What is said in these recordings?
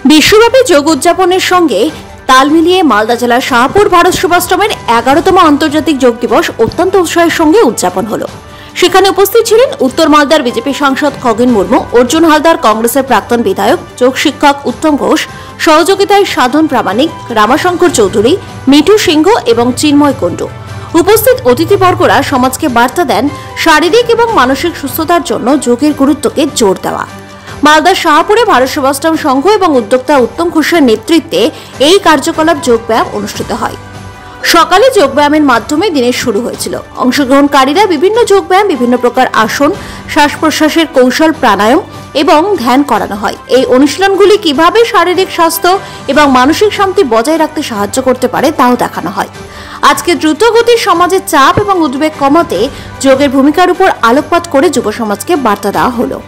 বিশ্বব্যাপী যোগ উদযাপনের সঙ্গে তাল মিলিয়ে মালদা জেলার শাহপুর ভারত সেবাশ্রমের 11তম আন্তর্জাতিক যোগ দিবস অত্যন্ত উৎসাহের সঙ্গে উদযাপন হলো। সেখানে উপস্থিত ছিলেন উত্তর মালদার বিজেপি সাংসদ খগেন মুর্মু, অর্জুন হালদার কংগ্রেসের প্রাক্তন বিধায়ক, যোগ শিক্ষক উত্তম ঘোষ, সহযোগিতায় সাধন প্রামাণিক, রামাশঙ্কর চৌধুরী, মিঠু সিংহ এবং চিন্ময় কুণ্ডু। উপস্থিত অতিথিবর্গরা সমাজকে বার্তা দেন শারীরিক এবং মানসিক সুস্থতার জন্য যোগের গুরুত্বকে জোর দেওয়া। মালদার শাহপুরে ভারত সেবাশ্রম সংঘ এবং উদ্যোক্তা উত্তম ঘোষের নেতৃত্বে এই কার্যকলাপ যোগব্যায়াম অনুষ্ঠিত হয়। সকালে যোগব্যায়ামের মাধ্যমে দিনের শুরু হয়েছিল। অংশগ্রহণকারীরা বিভিন্ন যোগব্যায়াম, বিভিন্ন প্রকার আসন, শ্বাস প্রশ্বাসের কৌশল, প্রাণায়াম এবং ধ্যান করানো হয়। এই অনুশীলনগুলি কিভাবে শারীরিক স্বাস্থ্য এবং মানসিক শান্তি বজায় রাখতে সাহায্য করতে পারে তাও দেখানো হয়। আজকে দ্রুতগতির সমাজের চাপ এবং উদ্বেগ কমাতে যোগের ভূমিকার উপর আলোকপাত করে যুব সমাজকে বার্তা দেওয়া হলো।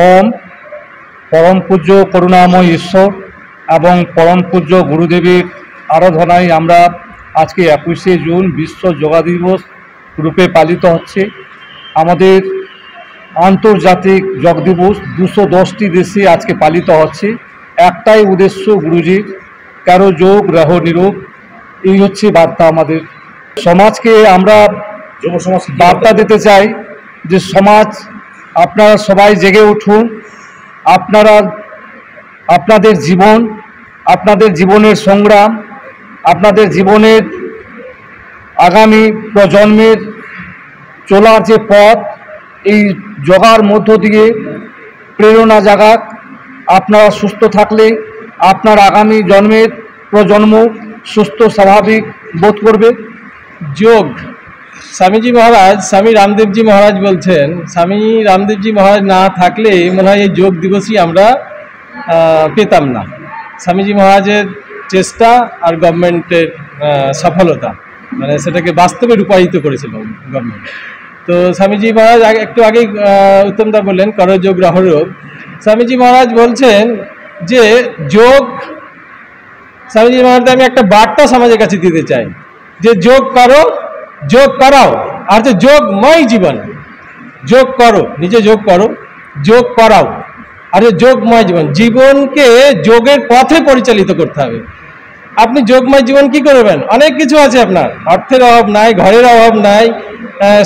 ওম পরম পূজ্য করুণাময় ঈশ্বর এবং পরম পূজ্য গুরুদেবের আরাধনায় আমরা আজকে 21শে জুন বিশ্ব যোগা দিবস রূপে পালিত হচ্ছে। আমাদের আন্তর্জাতিক যোগ দিবস 210টি দেশে আজকে পালিত হচ্ছে। একটাই উদ্দেশ্য গুরুজির, কারো যোগ রহ নিরোগ, এই হচ্ছে বার্তা। আমাদের সমাজকে আমরা যুব সমাজ বার্তা দিতে চাই যে সমাজ, আপনারা সবাই জেগে উঠুন। আপনাদের জীবন, আপনাদের জীবনের সংগ্রাম, আপনাদের জীবনের আগামী প্রজন্মের চলার যে পথ, এই যোগার মধ্য দিয়ে প্রেরণা জাগাক। আপনারা সুস্থ থাকলে আপনার আগামী জন্মের প্রজন্ম সুস্থ স্বাভাবিক বোধ করবে। যোগ স্বামীজি মহারাজ, স্বামী রামদেবজি মহারাজ বলছেন, স্বামী রামদেবজি মহারাজ না থাকলে মনে হয় এই যোগ দিবসই আমরা পেতাম না। স্বামীজি মহারাজের চেষ্টা আর গভর্নমেন্টের সফলতা, মানে সেটাকে বাস্তবে রূপায়িত করেছিল গভর্নমেন্ট। তো স্বামীজি মহারাজ একটু আগেই উত্তমদা বললেন করো যোগ রহ রোগ। স্বামীজি মহারাজ বলছেন যে যোগ, স্বামীজি মহারাজ আমি একটা বার্তা সমাজের কাছে দিতে চাই যে যোগ করো, যোগ করাও, আর যে যোগময় জীবন, যোগ করো, নিজে যোগ করো, যোগ করাও, আর যে যোগময় জীবন, জীবনকে যোগের পথে পরিচালিত করতে হবে। আপনি যোগময় জীবন কি করবেন? অনেক কিছু আছে, আপনার অর্থের অভাব নাই, ঘরের অভাব নাই,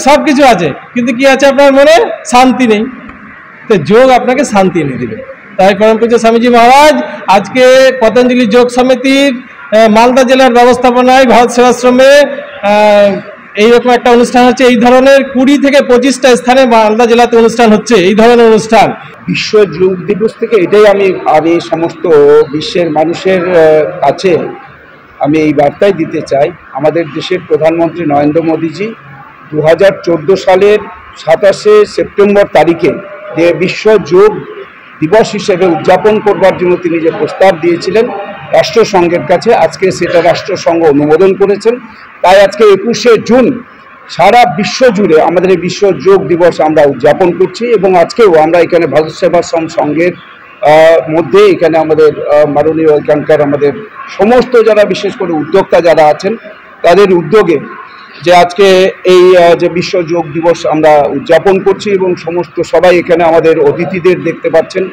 সব কিছু আছে, কিন্তু কি আছে আপনার মনে? শান্তি নেই। তো যোগ আপনাকে শান্তি এনে দেবে। তাই পরম পূজ্য স্বামীজি মহারাজ আজকে পতঞ্জলি যোগ সমিতির মালদা জেলার ব্যবস্থাপনায় ভারত সেবাশ্রমে এইরকম একটা অনুষ্ঠান হচ্ছে। এই ধরনের 20 থেকে 25টা স্থানে মালদা জেলাতে অনুষ্ঠান হচ্ছে, এই ধরনের অনুষ্ঠান। বিশ্ব যোগ দিবস থেকে এটাই আমি সমস্ত বিশ্বের মানুষের কাছে আমি এই বার্তাই দিতে চাই। আমাদের দেশের প্রধানমন্ত্রী নরেন্দ্র মোদীজি 2014 সালের 27শে সেপ্টেম্বর তারিখে যে বিশ্ব যোগ দিবস হিসেবে উদযাপন করবার জন্য তিনি যে প্রস্তাব দিয়েছিলেন রাষ্ট্রসংঘের কাছে, আজকে সেটা রাষ্ট্রসংঘ অনুমোদন করেছেন। তাই আজকে 21শে জুন সারা বিশ্ব জুড়ে আমাদের এই বিশ্ব যোগ দিবস আমরা উদযাপন করছি। এবং আজকেও আমরা এখানে ভারত সেবাশ্রম সংঘের মধ্যে এখানে আমাদের মাননীয় এখানকার আমাদের সমস্ত যারা বিশেষ করে উদ্যোক্তা যারা আছেন তাদের উদ্যোগে যে আজকে এই যে বিশ্ব যোগ দিবস আমরা উদযাপন করছি। এবং সমস্ত সবাই এখানে আমাদের অতিথিদের দেখতে পাচ্ছেন,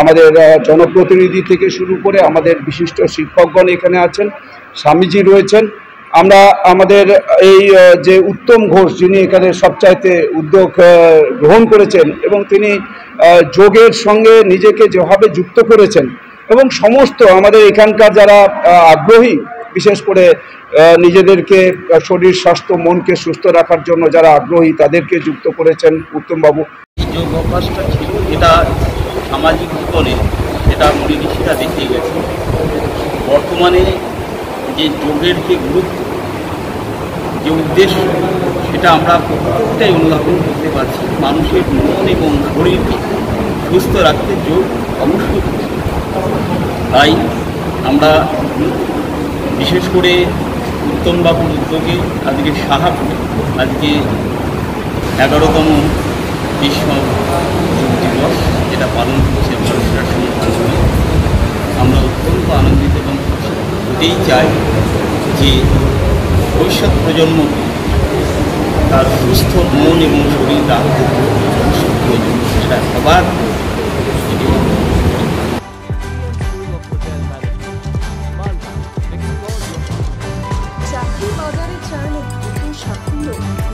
আমাদের জনপ্রতিনিধি থেকে শুরু করে আমাদের বিশিষ্ট শিক্ষকগণ এখানে আছেন, স্বামীজি রয়েছেন। আমরা আমাদের এই যে উত্তম ঘোষ, যিনি এখানে সবচাইতে উদ্যোগ গ্রহণ করেছেন এবং তিনি যোগের সঙ্গে নিজেকে যেভাবে যুক্ত করেছেন, এবং সমস্ত আমাদের এখানকার যারা আগ্রহী, বিশেষ করে নিজেদেরকে শরীর স্বাস্থ্য মনকে সুস্থ রাখার জন্য যারা আগ্রহী তাদেরকে যুক্ত করেছেন উত্তমবাবু। এই যোগ অভ্যাসটা ছিল, এটা সামাজিক জীবনে এটা মুনি ঋষিরা দেখিয়ে গেছে। বর্তমানে যে যোগের যে গুরুত্ব, যে উদ্দেশ্য, সেটা আমরা প্রত্যেকটাই অনুধাবন করতে পারছি। মানুষের মন এবং শরীরকে সুস্থ রাখতে যোগ অবশ্যই। তাই আমরা বিশেষ করে উত্তমবাবুর উদ্যোগে আজকে শাহপুরে আজকে 11তম বিশ্ব যোগ দিবস যেটা এটাই চাই যে ভবিষ্যৎ প্রজন্মকে তার সুস্থ মন এবং শরীর রাখতে অবশ্যই প্রয়োজন, এটা সবার চাকরি বাজারে চান নতুন সাফল্য,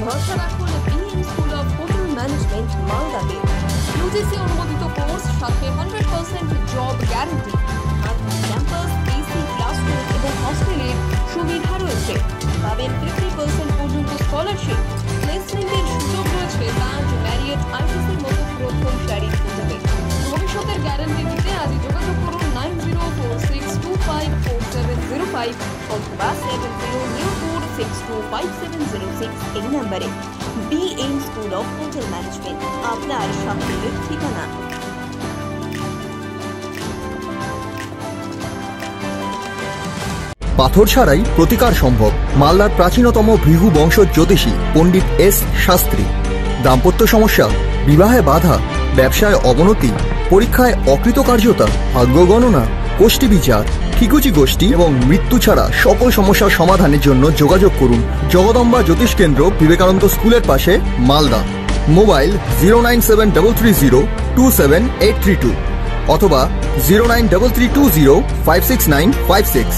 ভরসা রাখুন BM school of hotel management মালদাতে। ইউজিসি অনুমোদিত কোর্স, সাথে 100% job guarantee, campus, AC classroom এবং হস্টেলের সুবিধা রয়েছে। পাবেন 50% পর্যন্ত স্কলারশিপ, প্লেসমেন্টের সুযোগ রয়েছে লাঞ্চ, ম্যারিয়েট, আইটিসির মতো প্রথম সারির হোটেলে। ভবিষ্যতের গ্যারান্টি দিতে আজই যোগাযোগ করুন 9046254705 অথবা 7004625706 এই নম্বরে। BM school of hotel management, আপনার সাফল্যের ঠিকানা। পাথর ছাড়াই প্রতিকার সম্ভব। মালদার প্রাচীনতম ভৃগু বংশ জ্যোতিষী পণ্ডিত এস শাস্ত্রী। দাম্পত্য সমস্যা, বিবাহে বাধা, ব্যবসায় অবনতি, পরীক্ষায় অকৃতকার্যতা, ভাগ্য গণনা, কোষ্ঠী বিচার, ঠিকুচি গোষ্ঠী এবং মৃত্যু ছাড়া সকল সমস্যার সমাধানের জন্য যোগাযোগ করুন জগদম্বা জ্যোতিষ কেন্দ্র, বিবেকানন্দ স্কুলের পাশে, মালদা। মোবাইল 09733027832 অথবা 09332056956।